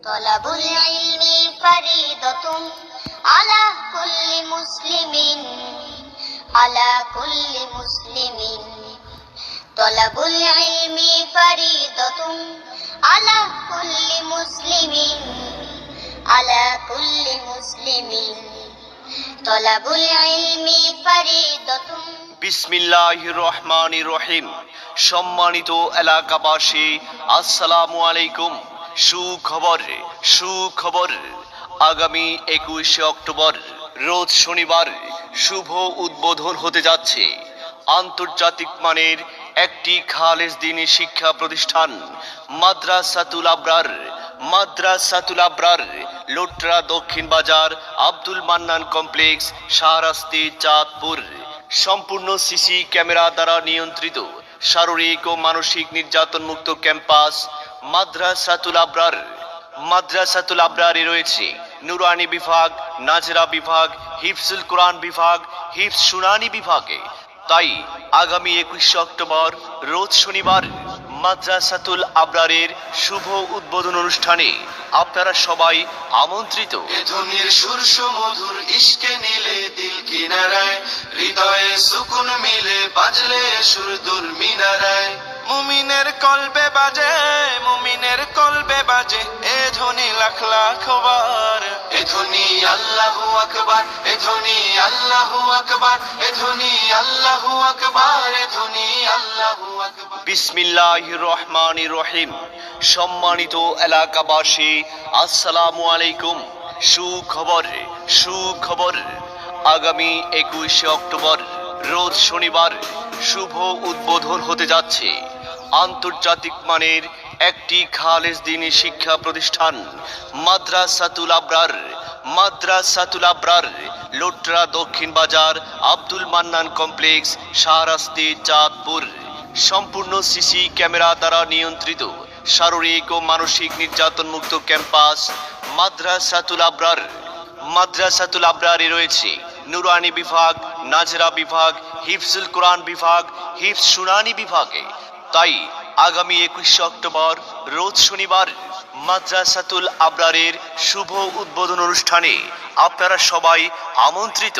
তলাবুল ইলমি ফরিদাতুন আলা কুল্লি মুসলিমিন তলাবুল ইলমি ফরিদাতুন আলা কুল্লি মুসলিমিন তলাবুল ইলমি ফরিদাতুন। বিসমিল্লাহির রহমানির রহিম। সম্মানিত এলাকাবাসী, আসসালামু আলাইকুম। সুখবর, আগামী 21শে অক্টোবর রোজ শনিবার শুভ উদ্বোধন হতে যাচ্ছে আন্তর্জাতিক মানের একটি খালেস দ্বীনি শিক্ষা প্রতিষ্ঠান মাদ্রাসাতুল আবরার, লোটরা দক্ষিণ বাজার, আব্দুল মান্নান কমপ্লেক্স, শাহরাস্তি, চাঁদপুর। সম্পূর্ণ সিসি ক্যামেরা দ্বারা নিয়ন্ত্রিত শারীরিক ও মানসিক নির্যাতন মুক্ত ক্যাম্পাস মাদ্রাসাতুল আবরারে রয়েছে নুরানি বিভাগ, নাজরা বিভাগ, হিফজুল কোরআন বিভাগ, হিফজ শুনানি বিভাগে। তাই আগামী 21শে অক্টোবর রোজ শনিবার মাদ্রাসাতুল আবরারের শুভ উদ্বোধন অনুষ্ঠানে আপনারা সবাই আমন্ত্রিত। ধ্বনির সুর সুমধুর ইশকে নিলে দিল কিনারায়, হৃদয়ে সুকুন মিলে বাজলে সুর দূর মিনারায়। মুমিনের কলবে বাজে এ ধ্বনি লাখ লাখ বার। এ ধ্বনি আল্লাহু আকবার, এ ধ্বনি আল্লাহু আকবার, এ ধ্বনি আল্লাহু আকবার, এ ধ্বনি আল্লাহু আকবার। বিসমিল্লাহির রহমানির রহিম। সম্মানিত এলাকাবাসী, আসসালামু আলাইকুম। সুখবর, আগামী 21শে অক্টোবর রোজ শনিবার শুভ উদ্বোধন হতে যাচ্ছে আন্তর্জাতিক মানের একটি খালেস দ্বীনি শিক্ষা প্রতিষ্ঠান মাদ্রাসাতুল আবরার, লোটরা দক্ষিণ বাজার, আব্দুল মান্নান কমপ্লেক্স, শাহরাস্তি, চাঁদপুর। সম্পূর্ণ সিসি ক্যামেরা দ্বারা নিয়ন্ত্রিত শারীরিক ও মানসিক নির্যাতন মুক্ত ক্যাম্পাস মাদ্রাসাতুল আবরারে রয়েছে নুরানি বিভাগ, নাজরা বিভাগ, হিফজুল কোরআন বিভাগ, হিফজ শুনানি বিভাগে। তাই আগামী 21শে অক্টোবর রোজ শনিবার মাদ্রাসাতুল আবরারের শুভ উদ্বোধন অনুষ্ঠানে আপনারা সবাই আমন্ত্রিত।